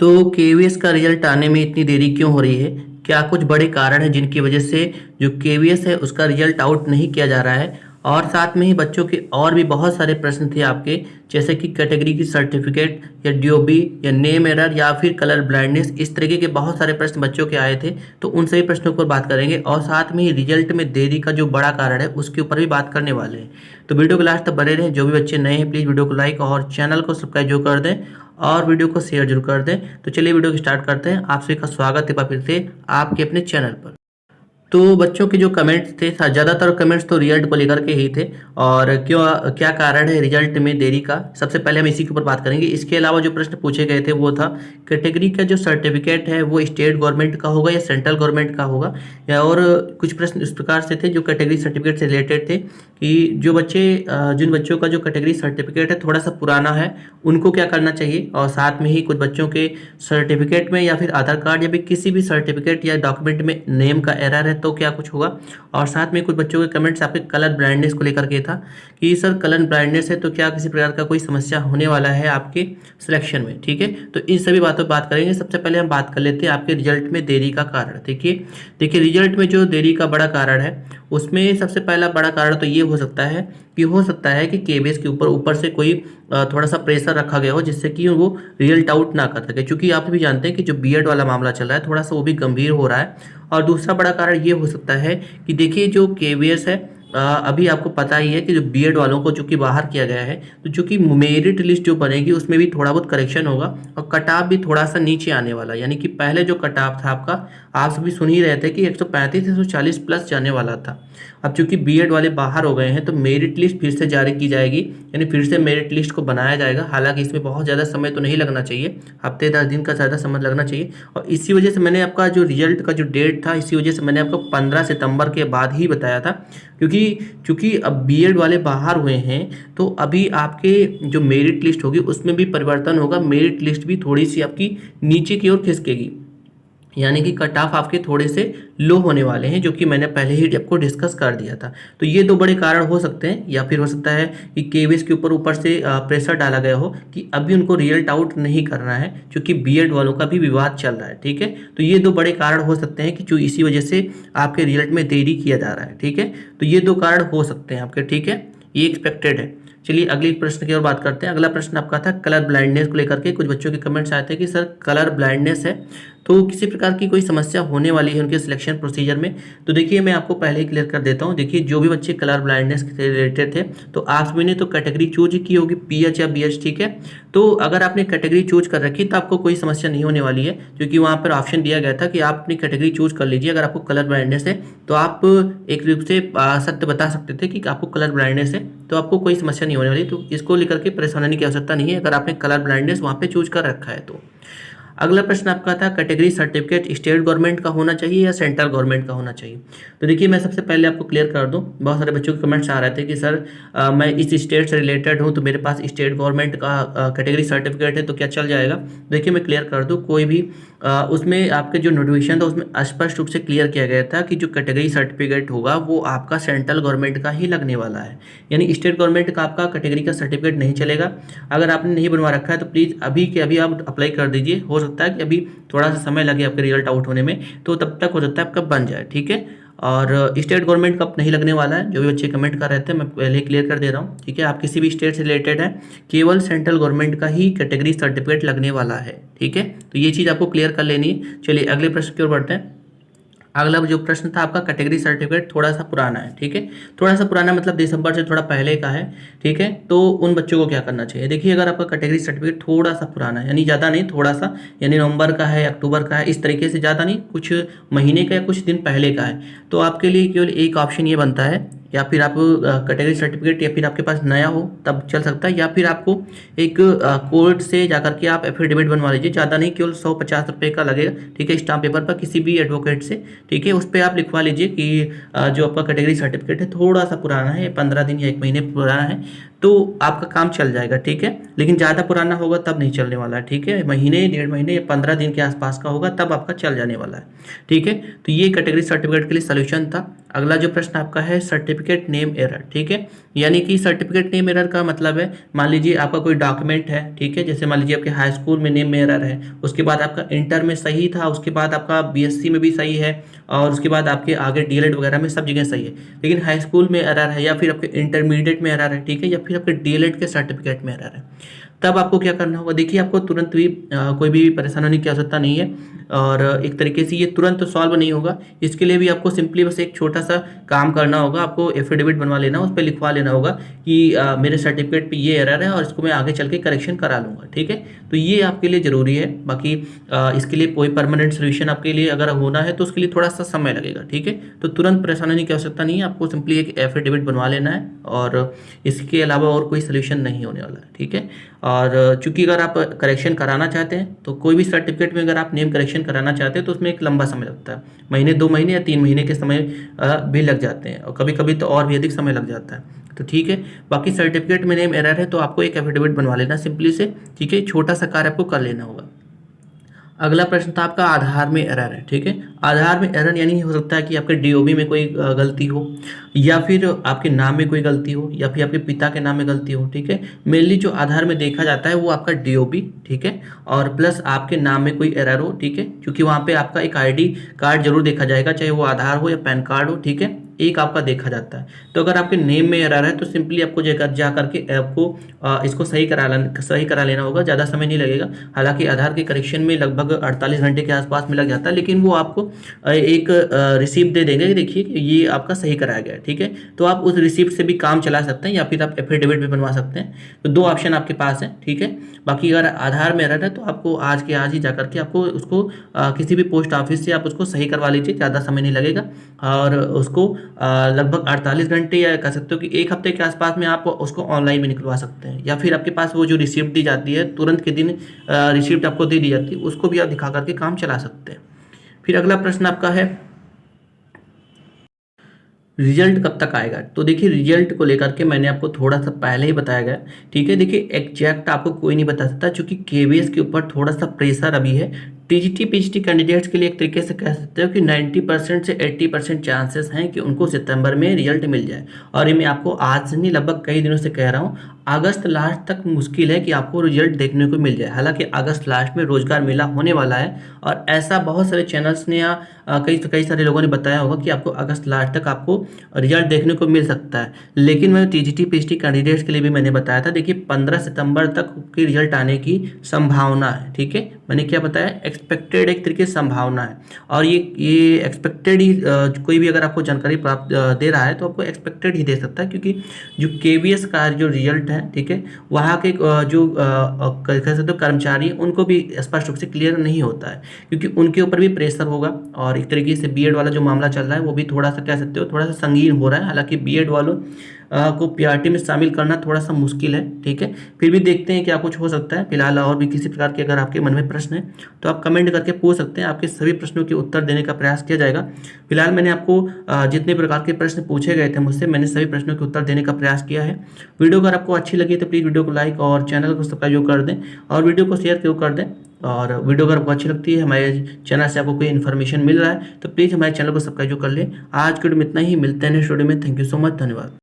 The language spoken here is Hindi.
तो केवीएस का रिजल्ट आने में इतनी देरी क्यों हो रही है? क्या कुछ बड़े कारण हैं जिनकी वजह से जो केवीएस है उसका रिजल्ट आउट नहीं किया जा रहा है? और साथ में ही बच्चों के और भी बहुत सारे प्रश्न थे आपके, जैसे कि कैटेगरी की सर्टिफिकेट या डीओबी या नेम एरर या फिर कलर ब्लाइंडनेस, इस तरीके के बहुत सारे प्रश्न बच्चों के आए थे। तो उन सभी प्रश्नों पर बात करेंगे और साथ में ही रिजल्ट में देरी का जो बड़ा कारण है उसके ऊपर भी बात करने वाले हैं। तो वीडियो को लास्ट तक बने रहें। जो भी बच्चे नए हैं प्लीज़ वीडियो को लाइक और चैनल को सब्सक्राइब जो कर दें और वीडियो को शेयर जरूर कर दें। तो चलिए वीडियो को स्टार्ट करते हैं। आप सभी का स्वागत है फिर से आपके अपने चैनल पर। तो बच्चों के जो कमेंट्स थे, ज़्यादातर कमेंट्स तो रिजल्ट को लेकर के ही थे और क्यों, क्या कारण है रिजल्ट में देरी का, सबसे पहले हम इसी के ऊपर बात करेंगे। इसके अलावा जो प्रश्न पूछे गए थे वो था कैटेगरी का जो सर्टिफिकेट है वो स्टेट गवर्नमेंट का होगा या सेंट्रल गवर्नमेंट का होगा, या और कुछ प्रश्न इस प्रकार से थे जो कैटेगरी सर्टिफिकेट से रिलेटेड थे कि जो बच्चे जिन बच्चों का जो कैटेगरी सर्टिफिकेट है थोड़ा सा पुराना है उनको क्या करना चाहिए, और साथ में ही कुछ बच्चों के सर्टिफिकेट में या फिर आधार कार्ड या फिर किसी भी सर्टिफिकेट या डॉक्यूमेंट में नेम का एरर है तो क्या कुछ होगा। और साथ में कुछ बच्चों के कमेंट्स आपके कलर ब्लाइंडनेस को लेकर के था कि सर कलर ब्लाइंडनेस है तो क्या किसी प्रकार का कोई समस्या होने वाला है आपके सिलेक्शन में। ठीक है, तो इन सभी बातों पर बात करेंगे। सबसे पहले हम बात कर लेते हैं आपके रिजल्ट में देरी का कारण। देखिए रिजल्ट में जो देरी का बड़ा कारण है उसमें सबसे पहला बड़ा कारण तो ये हो सकता है कि केबीएस के ऊपर से कोई थोड़ा सा प्रेशर रखा गया हो जिससे कि वो रिजल्ट आउट ना कर सके, क्योंकि आप भी जानते हैं कि जो बीएड वाला मामला चल रहा है थोड़ा सा वो भी गंभीर हो रहा है। और दूसरा बड़ा कारण ये हो सकता है कि देखिए जो केवीएस है, अभी आपको पता ही है कि जो बीएड वालों को चूंकि बाहर किया गया है तो चूंकि मेरिट लिस्ट जो बनेगी उसमें भी थोड़ा बहुत करेक्शन होगा और कट ऑफ भी थोड़ा सा नीचे आने वाला है। यानी कि पहले जो कट ऑफ था आपका, आप सभी सुन ही रहे थे कि 135 से 140 प्लस जाने वाला था। अब चूंकि बीएड वाले बाहर हो गए हैं तो मेरिट लिस्ट फिर से जारी की जाएगी, यानी फिर से मेरिट लिस्ट को बनाया जाएगा। हालांकि इसमें बहुत ज़्यादा समय तो नहीं लगना चाहिए, हफ्ते 10 दिन का ज़्यादा समय लगना चाहिए। और इसी वजह से मैंने आपका जो रिजल्ट का जो डेट था, इसी वजह से मैंने आपको 15 सितंबर के बाद ही बताया था, क्योंकि चूंकि अब बीएड वाले बाहर हुए हैं तो अभी आपके जो मेरिट लिस्ट होगी उसमें भी परिवर्तन होगा। मेरिट लिस्ट भी थोड़ी सी आपकी नीचे की ओर खिसकेगी, यानी कि कट ऑफ आपके थोड़े से लो होने वाले हैं, जो कि मैंने पहले ही आपको डिस्कस कर दिया था। तो ये दो बड़े कारण हो सकते हैं, या फिर हो सकता है कि केवीएस के ऊपर से प्रेशर डाला गया हो कि अभी उनको रिजल्ट आउट नहीं करना है, क्योंकि बीएड वालों का भी विवाद चल रहा है। ठीक है, तो ये दो बड़े कारण हो सकते हैं कि जो इसी वजह से आपके रिजल्ट में देरी किया जा रहा है। ठीक है, तो ये दो कारण हो सकते हैं आपके। ठीक है, ये एक्सपेक्टेड है। चलिए अगले प्रश्न की ओर बात करते हैं। अगला प्रश्न आपका था कलर ब्लाइंडनेस को लेकर के। कुछ बच्चों के कमेंट्स आए थे कि सर कलर ब्लाइंडनेस है तो किसी प्रकार की कोई समस्या होने वाली है उनके सिलेक्शन प्रोसीजर में। तो देखिए मैं आपको पहले ही क्लियर कर देता हूँ। देखिए जो भी बच्चे कलर ब्लाइंडनेस से रिलेटेड थे तो आप सभी ने तो कैटेगरी चूज की होगी पीएच या बीएच। ठीक है, तो अगर आपने कैटेगरी चूज कर रखी तो आपको कोई समस्या नहीं होने वाली है, क्योंकि वहाँ पर ऑप्शन दिया गया था कि आप अपनी कैटेगरी चूज कर लीजिए। अगर आपको कलर ब्लाइंडनेस है तो आप एक रूप से सत्य बता सकते थे कि आपको कलर ब्लाइंडनेस है, तो आपको कोई समस्या नहीं होने वाली। तो इसको लेकर के परेशान होने की आवश्यकता नहीं है अगर आपने कलर ब्लाइंडनेस वहाँ पे चूज कर रखा है तो। अगला प्रश्न आपका था कैटेगरी सर्टिफिकेट स्टेट गवर्नमेंट का होना चाहिए या सेंट्रल गवर्नमेंट का होना चाहिए। तो देखिए मैं सबसे पहले आपको क्लियर कर दूं, बहुत सारे बच्चों के कमेंट्स आ रहे थे कि सर मैं इस स्टेट से रिलेटेड हूं तो मेरे पास स्टेट गवर्नमेंट का कैटेगरी सर्टिफिकेट है तो क्या चल जाएगा। देखिए मैं क्लियर कर दूं, कोई भी उसमें आपके जो नोटिफिकेशन था उसमें स्पष्ट रूप से क्लियर किया गया था कि जो कैटेगरी सर्टिफिकेट होगा वो आपका सेंट्रल गवर्नमेंट का ही लगने वाला है, यानी स्टेट गवर्नमेंट का आपका कैटेगरी का सर्टिफिकेट नहीं चलेगा। अगर आपने नहीं बनवा रखा है तो प्लीज़ अभी के अभी आप अप्लाई कर दीजिए। हो सकता है कि अभी थोड़ा सा समय लगे आपके रिजल्ट आउट होने में, तो तब तक हो सकता है आपका बन जाए। ठीक है, और स्टेट गवर्नमेंट का नहीं लगने वाला है। जो भी बच्चे कमेंट कर रहे थे मैं पहले क्लियर कर दे रहा हूँ। ठीक है, आप किसी भी स्टेट से रिलेटेड है, केवल सेंट्रल गवर्नमेंट का ही कैटेगरी सर्टिफिकेट लगने वाला है। ठीक है, तो ये चीज़ आपको क्लियर कर लेनी है। चलिए अगले प्रश्न की ओर बढ़ते हैं। अगला जो प्रश्न था आपका कैटेगरी सर्टिफिकेट थोड़ा सा पुराना है। ठीक है, थोड़ा सा पुराना मतलब दिसंबर से थोड़ा पहले का है। ठीक है, तो उन बच्चों को क्या करना चाहिए। देखिए अगर आपका कैटेगरी सर्टिफिकेट थोड़ा सा पुराना है, यानी ज़्यादा नहीं थोड़ा सा, यानी नवंबर का है अक्टूबर का है, इस तरीके से ज़्यादा नहीं, कुछ महीने का या कुछ दिन पहले का है, तो आपके लिए केवल एक ऑप्शन ये बनता है, या फिर आप कैटेगरी सर्टिफिकेट या फिर आपके पास नया हो तब चल सकता है, या फिर आपको एक कोर्ट से जाकर के आप एफिडेविट बनवा लीजिए। ज़्यादा नहीं, केवल 150 रुपये का लगेगा। ठीक है, स्टाम्प पेपर पर किसी भी एडवोकेट से। ठीक है, उस पर आप लिखवा लीजिए कि जो आपका कैटेगरी सर्टिफिकेट है थोड़ा सा पुराना है, 15 दिन या 1 महीने पुराना है, तो आपका काम चल जाएगा, ठीक है। लेकिन ज़्यादा पुराना होगा तब नहीं चलने वाला है, ठीक है। महीने, 1.5 महीने या 15 दिन के आसपास का होगा तब आपका चल जाने वाला है, ठीक है। तो ये कैटेगरी सर्टिफिकेट के लिए सोल्यूशन था। अगला जो प्रश्न आपका है सर्टिफिकेट नेम एरर, ठीक है। यानी कि सर्टिफिकेट नेम एरर का मतलब है, मान लीजिए आपका कोई डॉक्यूमेंट है, ठीक है। जैसे मान लीजिए आपके हाई स्कूल में नेम में एरर है, उसके बाद आपका इंटर में सही था, उसके बाद आपका बीएससी में भी सही है, और उसके बाद आपके आगे डीएलएड वगैरह में सब जगह सही है। लेकिन हाई स्कूल में एरर है, या फिर आपके इंटरमीडिएट में एरर है, ठीक है, या फिर आपके डीएलएड के सर्टिफिकेट में एरर है, तब आपको क्या करना होगा। देखिए, आपको तुरंत भी कोई भी परेशान होने की आवश्यकता नहीं है, और एक तरीके से ये तुरंत सॉल्व नहीं होगा। इसके लिए भी आपको सिंपली बस एक छोटा सा काम करना होगा। आपको एफिडेविट बनवा लेना, उस पर लिखवा लेना होगा कि मेरे सर्टिफिकेट पे ये एरर है और इसको मैं आगे चल के करेक्शन करा लूँगा, ठीक है। तो ये आपके लिए ज़रूरी है। बाकी इसके लिए कोई परमानेंट सोल्यूशन आपके लिए अगर होना है तो उसके लिए थोड़ा सा समय लगेगा, ठीक है। तो तुरंत परेशान होने की आवश्यकता नहीं है, आपको सिंपली एक एफिडेविट बनवा लेना है, और इसके अलावा और कोई सोल्यूशन नहीं होने वाला है, ठीक है। और चूंकि अगर आप करेक्शन कराना चाहते हैं तो कोई भी सर्टिफिकेट में अगर आप नेम करेक्शन कराना चाहते हैं तो उसमें एक लंबा समय लगता है, महीने, 2 महीने या 3 महीने के समय भी लग जाते हैं, और कभी कभी तो और भी अधिक समय लग जाता है। तो ठीक है, बाकी सर्टिफिकेट में नेम एरर है तो आपको एक एफिडेविट बनवा लेना सिंपली से, ठीक है। छोटा सा कार्य आपको कर लेना होगा। अगला प्रश्न था आपका आधार में एरर है, ठीक है। आधार में एरर यानी हो सकता है कि आपके डीओबी में कोई गलती हो, या फिर आपके नाम में कोई गलती हो, या फिर आपके पिता के नाम में गलती हो, ठीक है। मेनली जो आधार में देखा जाता है वो आपका डीओबी, ठीक है, और प्लस आपके नाम में कोई एरर हो, ठीक है, क्योंकि वहाँ पे आपका एक आईडी कार्ड जरूर देखा जाएगा, चाहे वो आधार हो या पैन कार्ड हो, ठीक है, एक आपका देखा जाता है। तो अगर आपके नेम में एरर है तो सिंपली आपको जा करके आपको इसको सही करा लेना होगा। ज़्यादा समय नहीं लगेगा। हालांकि आधार के करेक्शन में लगभग 48 घंटे के आसपास में लग जाता है, लेकिन वो आपको एक रिसिप्ट दे देंगे कि देखिए कि ये आपका सही कराया गया है, ठीक है। तो आप उस रिसिप्ट से भी काम चला सकते हैं, या फिर आप एफिडेविट भी बनवा सकते हैं। तो 2 ऑप्शन आपके पास है, ठीक है। बाकी अगर आधार में एरर है तो आपको आज के आज ही जा करके आपको उसको किसी भी पोस्ट ऑफिस से आप उसको सही करवा लीजिए, ज़्यादा समय नहीं लगेगा। और उसको लगभग 48 घंटे या कह सकते हो कि 1 हफ्ते के आसपास में आप उसको ऑनलाइन भी निकलवा सकते हैं, या फिर आपके पास वो जो रिसिप्ट दी जाती है तुरंत के दिन रिसिप्ट आपको दे दी जाती है, उसको भी आप दिखा करके काम चला सकते हैं। फिर अगला प्रश्न आपका है रिजल्ट कब तक आएगा। तो देखिए, रिजल्ट को लेकर के मैंने आपको थोड़ा सा पहले ही बताया गया, ठीक है। देखिए, एग्जैक्ट आपको कोई नहीं बता सकता, क्योंकि केवीएस के ऊपर थोड़ा सा प्रेशर अभी है। टीजीटी पीजीटी कैंडिडेट्स के लिए एक तरीके से कह सकते हो कि 90% से 80% चांसेस हैं कि उनको सितंबर में रिजल्ट मिल जाए। और ये मैं आपको आज से नहीं, लगभग कई दिनों से कह रहा हूँ। अगस्त लास्ट तक मुश्किल है कि आपको रिजल्ट देखने को मिल जाए। हालांकि अगस्त लास्ट में रोजगार मेला होने वाला है, और ऐसा बहुत सारे चैनल्स ने या कई सारे लोगों ने बताया होगा कि आपको अगस्त लास्ट तक आपको रिजल्ट देखने को मिल सकता है। लेकिन मैं टीजीटी पीजीटी कैंडिडेट्स के लिए भी मैंने बताया था, देखिए 15 सितंबर तक की रिजल्ट आने की संभावना है, ठीक है। मैंने क्या बताया, एक्सपेक्टेड एक तरीके से संभावना है। और ये एक्सपेक्टेड ही कोई भी अगर आपको जानकारी प्राप्त दे रहा है तो आपको एक्सपेक्टेड ही दे सकता है, क्योंकि जो केवीएस का जो रिजल्ट है, ठीक है, वहाँ के जो कह सकते हो कर्मचारी, उनको भी स्पष्ट रूप से क्लियर नहीं होता है, क्योंकि उनके ऊपर भी प्रेशर होगा। और एक तरीके से बीएड वाला जो मामला चल रहा है वो भी थोड़ा सा कह सकते हो थोड़ा सा संगीन हो रहा है। हालांकि बीएड वालों को पीआरटी में शामिल करना थोड़ा सा मुश्किल है, ठीक है। फिर भी देखते हैं क्या कुछ हो सकता है। फिलहाल और भी किसी प्रकार के अगर आपके मन में प्रश्न है तो आप कमेंट करके पूछ सकते हैं, आपके सभी प्रश्नों के उत्तर देने का प्रयास किया जाएगा। फिलहाल मैंने आपको जितने प्रकार के प्रश्न पूछे गए थे मुझसे, मैंने सभी प्रश्नों के उत्तर देने का प्रयास किया है। वीडियो अगर आपको अच्छी लगी तो प्लीज़ वीडियो को लाइक और चैनल को सब्सक्राइब कर दें, और वीडियो को शेयर जरूर कर दें। और वीडियो अगर आपको अच्छी लगती है, हमारे चैनल से आपको कोई इन्फॉर्मेशन मिल रहा है, तो प्लीज़ हमारे चैनल को सब्सक्राइब कर लें। आज के वीडियो में इतना ही, मिलते हैं नेक्स्ट वीडियो में। थैंक यू सो मच, धन्यवाद।